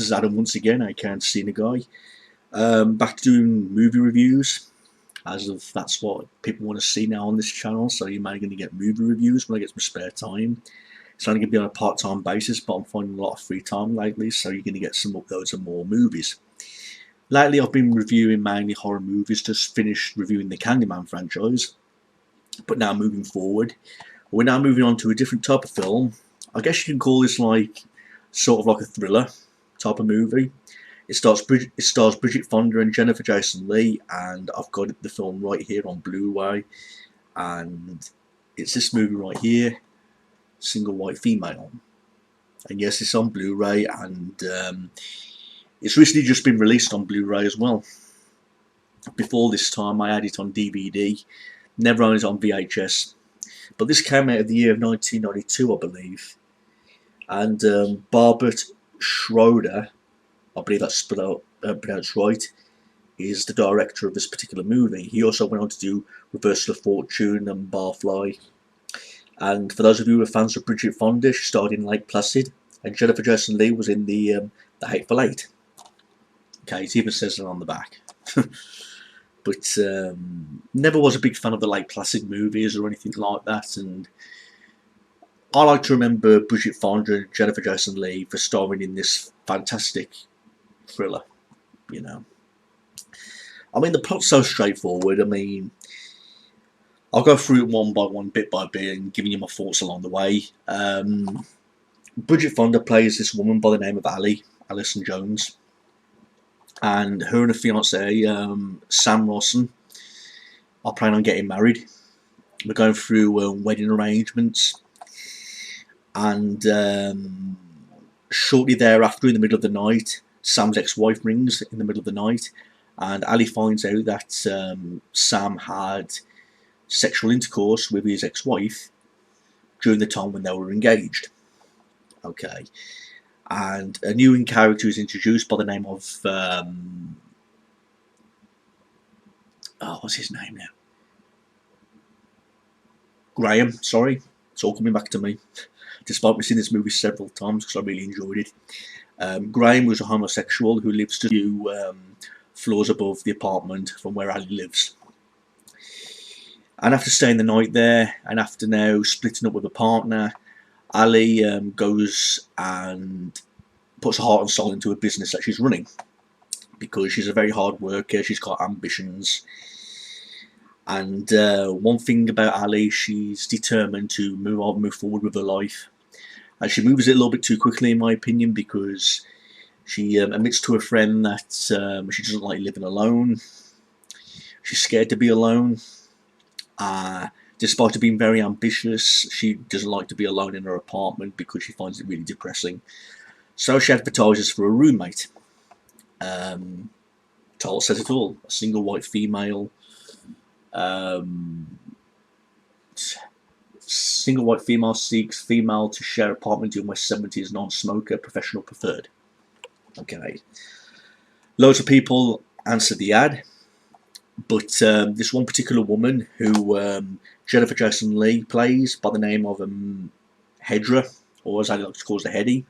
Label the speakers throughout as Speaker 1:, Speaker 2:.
Speaker 1: this is Adam once again, I Can't See the Guy. Back to doing movie reviews, as of that's what people want to see now on this channel. So you're mainly going to get movie reviews when I get some spare time. It's only going to be on a part-time basis, but I'm finding a lot of free time lately, so you're going to get some uploads of more movies. Lately, I've been reviewing mainly horror movies. Just finished reviewing the Candyman franchise, but now moving forward, we're now moving on to a different type of film. I guess you can call this like sort of like a thriller type of movie. It stars Bridget Fonda and Jennifer Jason Leigh, and I've got the film right here on Blu-ray, and it's this movie right here, Single White Female. And yes, it's on Blu-ray, and it's recently just been released on Blu-ray as well. Before this time, I had it on DVD, never owned it on VHS. But this came out of the year of 1992, I believe. And Barbet Schroeder, I believe that's pronounced right, is the director of this particular movie. He also went on to do Reversal of Fortune and Barfly. And for those of you who are fans of Bridget Fonda, she starred in Lake Placid, and Jennifer Jason Leigh was in the Hateful Eight. Okay, it even says it on the back. But never was a big fan of the Lake Placid movies or anything like that, and I like to remember Bridget Fonda and Jennifer Jason Leigh for starring in this fantastic thriller, you know. I mean, the plot's so straightforward. I mean, I'll go through it one by one, bit by bit, and giving you my thoughts along the way. Bridget Fonda plays this woman by the name of Alison Jones, and her and her fiance, Sam Rawson, are planning on getting married. We're going through wedding arrangements, and shortly thereafter, in the middle of the night, Sam's ex-wife rings in the middle of the night, and Ali finds out that Sam had sexual intercourse with his ex-wife during the time when they were engaged. Okay, and a new character is introduced by the name of what's his name now? Graham. Sorry, it's all coming back to me, despite me seeing this movie several times because I really enjoyed it. Graham was a homosexual who lives a few floors above the apartment from where Ali lives. And after staying the night there, and after now splitting up with a partner, Ali goes and puts her heart and soul into a business that she's running, because she's a very hard worker, she's got ambitions. And one thing about Ali, she's determined to move forward with her life. And she moves it a little bit too quickly, in my opinion, because she admits to her friend that she doesn't like living alone. She's scared to be alone. Despite her being very ambitious, she doesn't like to be alone in her apartment because she finds it really depressing. So she advertises for a roommate. Title says it all: a single white female. Single white female seeks female to share apartment in West 70s, non-smoker, professional preferred. Okay. Loads of people answered the ad, but this one particular woman who Jennifer Jason Leigh plays by the name of Hedra, or as I like to call her, Hedy,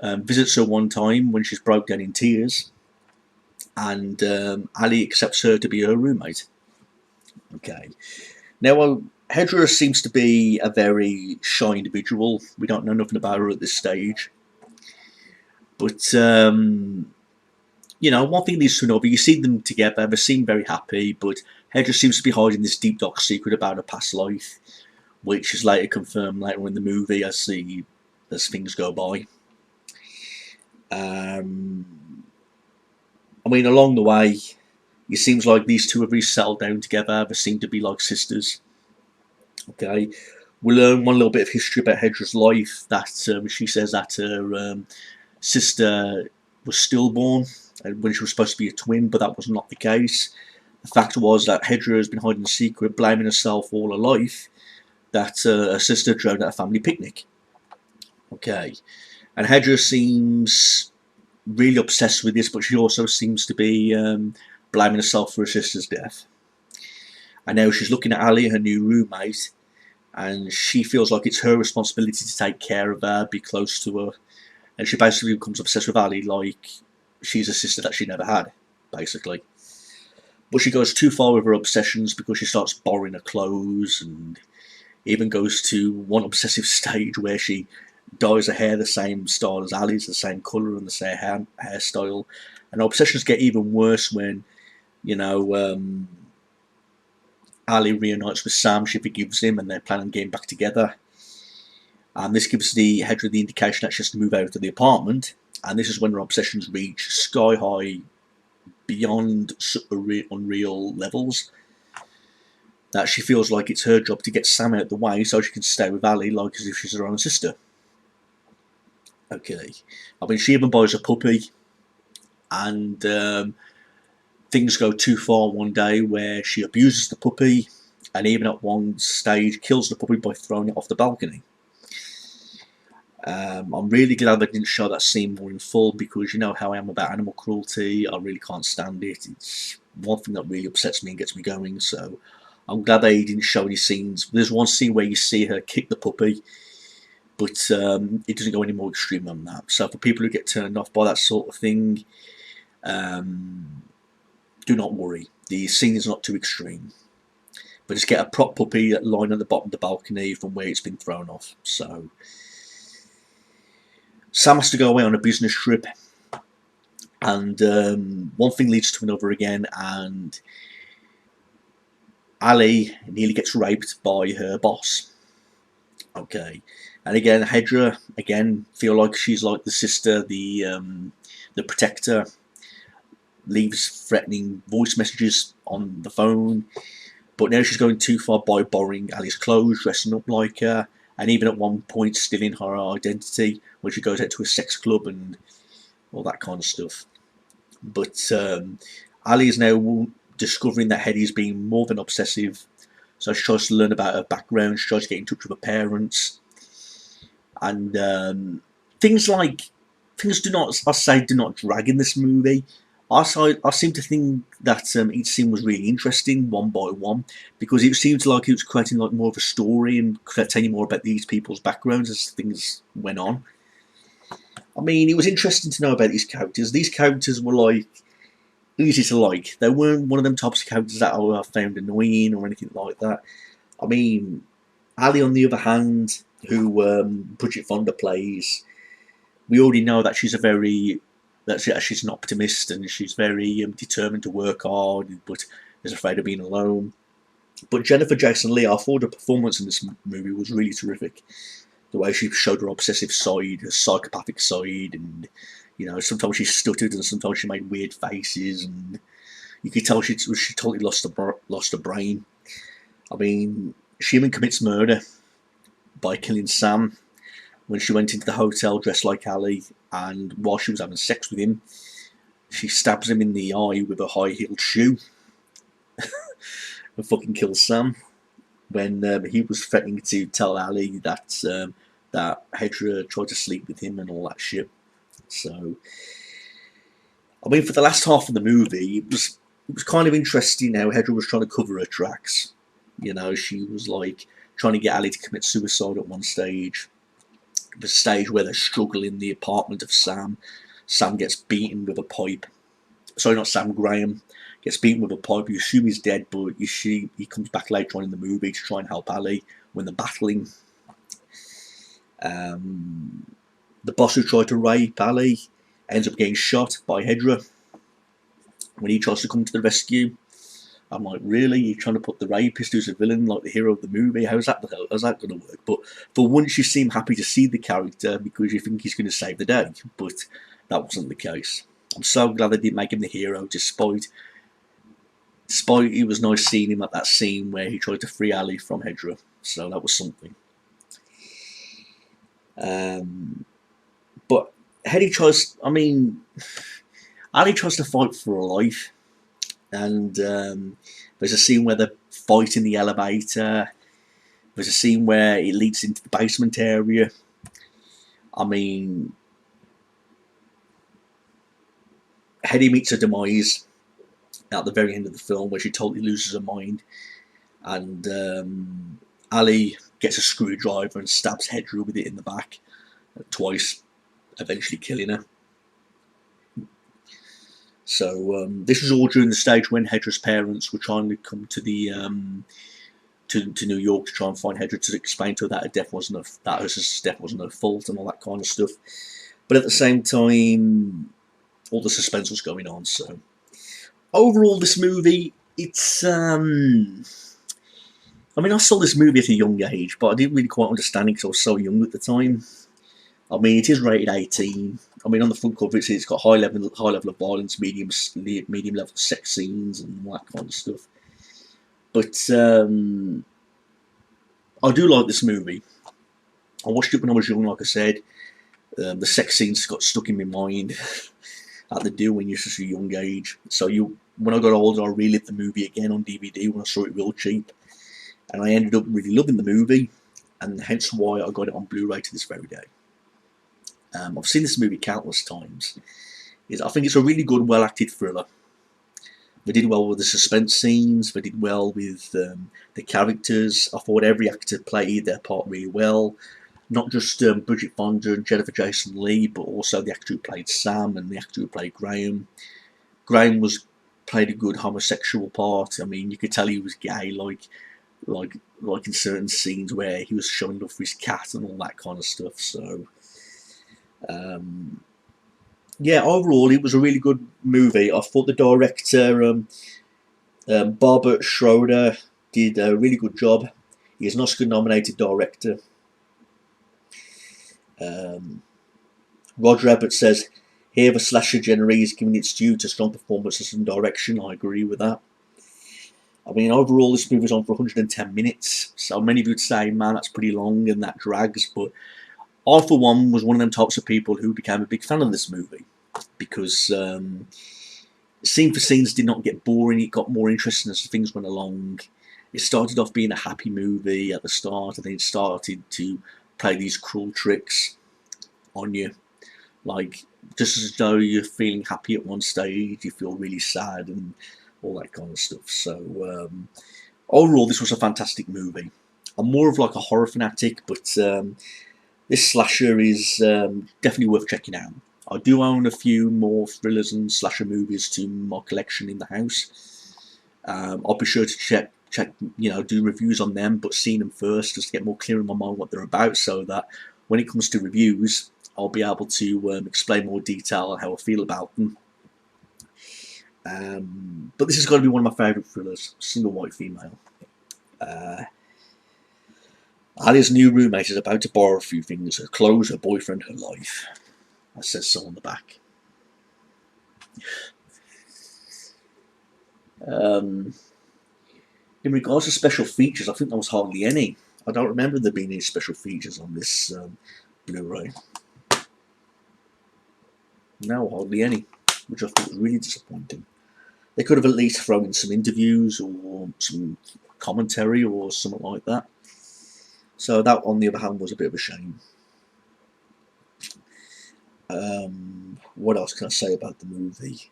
Speaker 1: visits her one time when she's broke down in tears, and Ali accepts her to be her roommate. Okay. Now, Hedra seems to be a very shy individual. We don't know nothing about her at this stage. But, you know, one thing leads to another. You see them together, they seem very happy, but Hedra seems to be hiding this deep, dark secret about her past life, which is later confirmed later in the movie as things go by. I mean, along the way, it seems like these two have really settled down together. They seem to be like sisters. Okay, we learn one little bit of history about Hedra's life. That she says that her sister was stillborn when she was supposed to be a twin, but that was not the case. The fact was that Hedra has been hiding a secret, blaming herself all her life, that her sister drowned at a family picnic. Okay, and Hedra seems really obsessed with this, but she also seems to be blaming herself for her sister's death. And now she's looking at Ali, her new roommate, and she feels like it's her responsibility to take care of her, be close to her, and she basically becomes obsessed with Ali like she's a sister that she never had, basically. But she goes too far with her obsessions because she starts borrowing her clothes, and even goes to one obsessive stage where she dyes her hair the same style as Ali's, the same colour and the same hairstyle. And her obsessions get even worse when, you know, Ali reunites with Sam. She forgives him, and they're planning on getting back together. And this gives the Hedra the indication that she has to move out of the apartment. And this is when her obsessions reach sky high, beyond unreal levels. That she feels like it's her job to get Sam out of the way so she can stay with Ali like as if she's her own sister. Okay. I mean, she even buys a puppy, and things go too far one day where she abuses the puppy, and even at one stage kills the puppy by throwing it off the balcony. I'm really glad they didn't show that scene more in full, because you know how I am about animal cruelty. I really can't stand it. It's one thing that really upsets me and gets me going, so I'm glad they didn't show any scenes. There's one scene where you see her kick the puppy, but it doesn't go any more extreme than that. So for people who get turned off by that sort of thing, do not worry. The scene is not too extreme. But just get a prop puppy lying at the bottom of the balcony from where it's been thrown off. So Sam has to go away on a business trip, and one thing leads to another again, and Ali nearly gets raped by her boss. Okay, and again, Hedra feel like she's like the sister, the protector. Leaves threatening voice messages on the phone, but now she's going too far by borrowing Ali's clothes, dressing up like her, and even at one point stealing her identity when she goes out to a sex club and all that kind of stuff. But Ali is now discovering that Hetty's being more than obsessive, so she tries to learn about her background. She tries to get in touch with her parents, and things do not drag in this movie. I seem to think that each scene was really interesting, one by one, because it seemed like it was creating like more of a story and telling more about these people's backgrounds as things went on. I mean, it was interesting to know about these characters. These characters were like easy to like. They weren't one of them types of characters that I found annoying or anything like that. I mean, Ali, on the other hand, who Bridget Fonda plays, we already know that she's she's an optimist, and she's very determined to work hard, but is afraid of being alone. But Jennifer Jason Leigh, I thought her performance in this movie was really terrific. The way she showed her obsessive side, her psychopathic side, and you know, sometimes she stuttered and sometimes she made weird faces, and you could tell she totally lost her brain. I mean, she even commits murder by killing Sam when she went into the hotel dressed like Ali, and while she was having sex with him, she stabs him in the eye with a high-heeled shoe and fucking kills Sam when he was threatening to tell Ali that that Hedra tried to sleep with him and all that shit. So, I mean, for the last half of the movie, it was kind of interesting how Hedra was trying to cover her tracks. You know, she was like trying to get Ali to commit suicide at one stage. The stage where they're struggling in the apartment of Sam. Sam gets beaten with a pipe. Sorry, not Sam, Graham gets beaten with a pipe. You assume he's dead, but he comes back later on in the movie to try and help Ali when they're battling. The boss who tried to rape Ali ends up getting shot by Hedra when he tries to come to the rescue. I'm like, really? You're trying to put the rapist who's a villain, like the hero of the movie? How's that going to work? But for once, you seem happy to see the character because you think he's going to save the day. But that wasn't the case. I'm so glad they didn't make him the hero, despite it was nice seeing him at that scene where he tried to free Ali from Hedra. So that was something. But Ali tries to fight for her life. And there's a scene where they fight in the elevator. There's a scene where it leads into the basement area. I mean, Hetty meets her demise at the very end of the film, where she totally loses her mind, and Ali gets a screwdriver and stabs Hedra with it in the back twice, eventually killing her. So this was all during the stage when Hedra's parents were trying to come to the to New York to try and find Hedra to explain to her that her death wasn't her fault and all that kind of stuff. But at the same time, all the suspense was going on. So overall, this movie, it's I mean, I saw this movie at a young age, but I didn't really quite understand it because I was so young at the time. I mean, it is rated 18. I mean, on the front cover, it's got high level of violence, medium level sex scenes, and all that kind of stuff. But I do like this movie. I watched it when I was young, like I said. The sex scenes got stuck in my mind, as they do when you're such a young age. So when I got older, I relived the movie again on DVD when I saw it real cheap, and I ended up really loving the movie, and hence why I got it on Blu-ray to this very day. I've seen this movie countless times. I think it's a really good, well-acted thriller. They did well with the suspense scenes. They did well with the characters. I thought every actor played their part really well. Not just Bridget Fonda and Jennifer Jason Leigh, but also the actor who played Sam and the actor who played Graham. Graham played a good homosexual part. I mean, you could tell he was gay, like in certain scenes where he was showing off his cat and all that kind of stuff. So, yeah, overall, it was a really good movie. I thought the director, Barbara Schroeder, did a really good job. He's an Oscar-nominated director. Roger Ebert says, here the slasher genre is giving its due to strong performances and direction. I agree with that. I mean, overall, this movie was on for 110 minutes. So many of you would say, man, that's pretty long and that drags. But I, for one, was one of them types of people who became a big fan of this movie. Because scene for scenes did not get boring. It got more interesting as things went along. It started off being a happy movie at the start, and then it started to play these cruel tricks on you. Like, just as though you're feeling happy at one stage, you feel really sad and all that kind of stuff. So, overall, this was a fantastic movie. I'm more of like a horror fanatic, but this slasher is definitely worth checking out. I do own a few more thrillers and slasher movies to my collection in the house. I'll be sure to check, do reviews on them, but seeing them first just to get more clear in my mind what they're about, so that when it comes to reviews, I'll be able to explain more detail on how I feel about them. But this has got to be one of my favourite thrillers, Single White Female. Alia's new roommate is about to borrow a few things: her clothes, her boyfriend, her life. That says so on the back. In regards to special features, I think there was hardly any. I don't remember there being any special features on this Blu-ray. No, hardly any, which I thought was really disappointing. They could have at least thrown in some interviews or some commentary or something like that. So that, on the other hand, was a bit of a shame. What else can I say about the movie?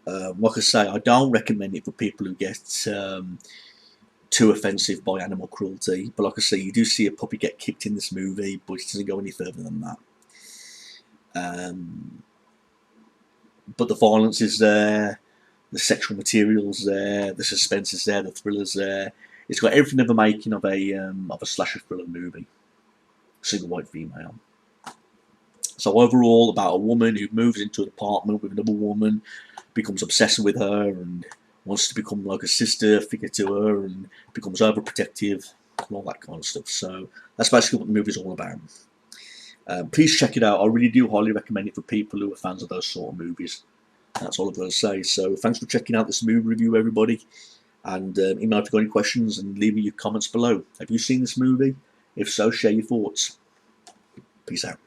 Speaker 1: Like I say, I don't recommend it for people who get too offensive by animal cruelty. But like I say, you do see a puppy get kicked in this movie, but it doesn't go any further than that. But the violence is there, the sexual material's there, the suspense is there, the thriller's there. It's got everything of the making of a slasher thriller movie. Single White Female. So overall, about a woman who moves into an apartment with another woman, becomes obsessed with her and wants to become like a sister figure to her, and becomes overprotective and all that kind of stuff. So that's basically what the movie's all about. Please check it out. I really do highly recommend it for people who are fans of those sort of movies. That's all I've got to say. So thanks for checking out this movie review, everybody. And email if you've got any questions and leave me your comments below. Have you seen this movie? If so, share your thoughts. Peace out.